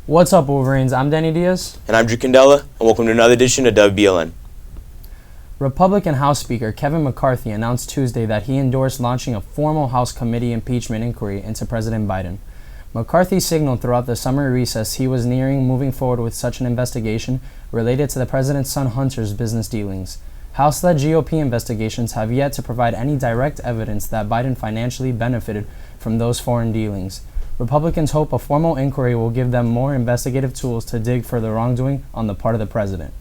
What's up, Wolverines? I'm Danny Diaz. And I'm Drew Candela, and welcome to another edition of WBLN. Republican House Speaker Kevin McCarthy announced Tuesday that he endorsed launching a formal House committee impeachment inquiry into President Biden. McCarthy signaled throughout the summer recess he was nearing moving forward with such an investigation related to the president's son Hunter's business dealings. House-led GOP investigations have yet to provide any direct evidence that Biden financially benefited from those foreign dealings. Republicans hope a formal inquiry will give them more investigative tools to dig for the wrongdoing on the part of the president.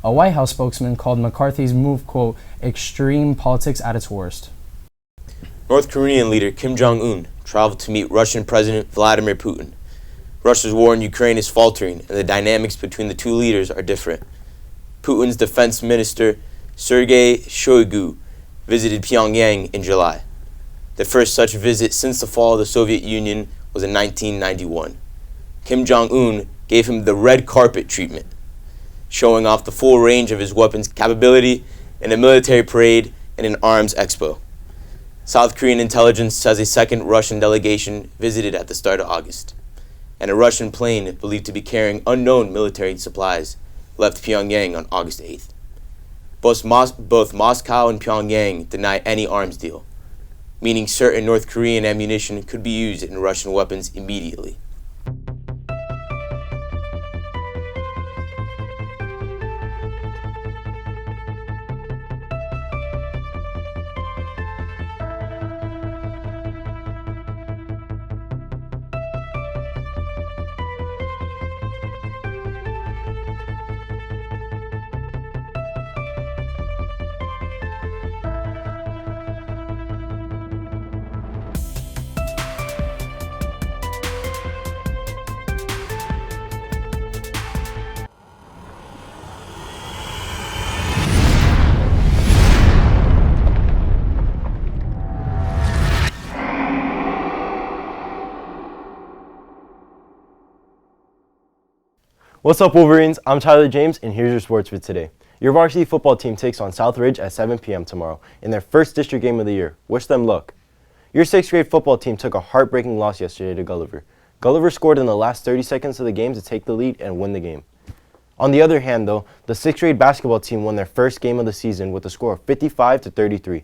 A White House spokesman called McCarthy's move, quote, extreme politics at its worst. North Korean leader Kim Jong-un traveled to meet Russian President Vladimir Putin. Russia's war in Ukraine is faltering, and the dynamics between the two leaders are different. Putin's defense minister Sergei Shoigu visited Pyongyang in July. The first such visit since the fall of the Soviet Union was in 1991. Kim Jong-un gave him the red carpet treatment, showing off the full range of his weapons capability in a military parade and an arms expo. South Korean intelligence says a second Russian delegation visited at the start of August, and a Russian plane believed to be carrying unknown military supplies left Pyongyang on August 8th. Both Moscow and Pyongyang deny any arms deal, meaning certain North Korean ammunition could be used in Russian weapons immediately. What's up, Wolverines? I'm Tyler James, and here's your sports for today. Your varsity football team takes on South Ridge at 7 p.m. tomorrow in their first district game of the year. Wish them luck. Your 6th grade football team took a heartbreaking loss yesterday to Gulliver. Gulliver scored in the last 30 seconds of the game to take the lead and win the game. On the other hand, though, the 6th grade basketball team won their first game of the season with a score of 55-33.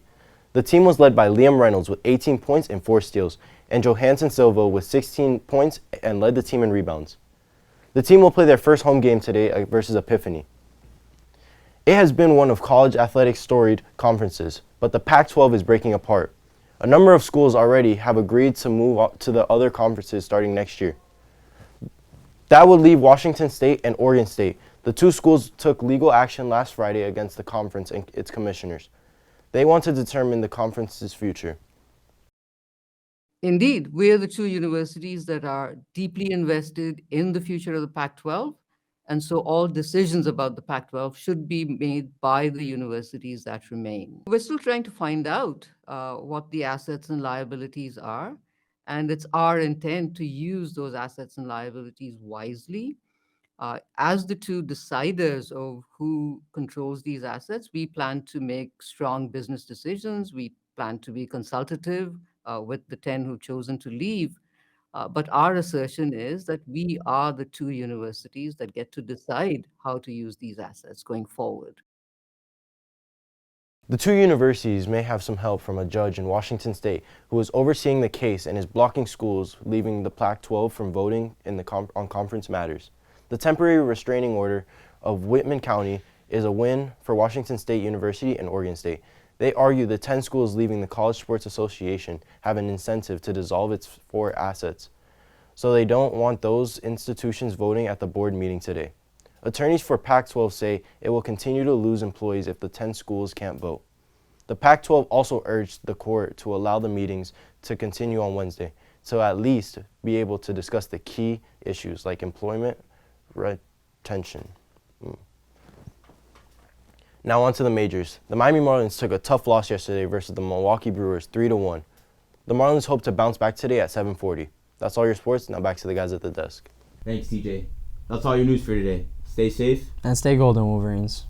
The team was led by Liam Reynolds with 18 points and 4 steals, and Johansson Silva with 16 points and led the team in rebounds. The team will play their first home game today versus Epiphany. It has been one of college athletics' storied conferences, but the Pac-12 is breaking apart. A number of schools already have agreed to move to the other conferences starting next year. That would leave Washington State and Oregon State. The two schools took legal action last Friday against the conference and its commissioners. They want to determine the conference's future. Indeed, we are the two universities that are deeply invested in the future of the Pac-12, and so all decisions about the Pac-12 should be made by the universities that remain. We're still trying to find out what the assets and liabilities are, and it's our intent to use those assets and liabilities wisely. As the two deciders of who controls these assets, we plan to make strong business decisions. We plan to be consultative with the 10 who've chosen to leave. But our assertion is that we are the two universities that get to decide how to use these assets going forward. The two universities may have some help from a judge in Washington State who is overseeing the case and is blocking schools leaving the Pac-12 from voting on conference matters. The temporary restraining order of Whitman County is a win for Washington State University and Oregon State. They argue the 10 schools leaving the College Sports Association have an incentive to dissolve its 4 assets, so they don't want those institutions voting at the board meeting today. Attorneys for Pac-12 say it will continue to lose employees if the 10 schools can't vote. The Pac-12 also urged the court to allow the meetings to continue on Wednesday, to at least be able to discuss the key issues like employment retention. Now on to the majors. The Miami Marlins took a tough loss yesterday versus the Milwaukee Brewers 3-1. The Marlins hope to bounce back today at 7:40. That's all your sports. Now back to the guys at the desk. Thanks, TJ. That's all your news for today. Stay safe And stay golden, Wolverines.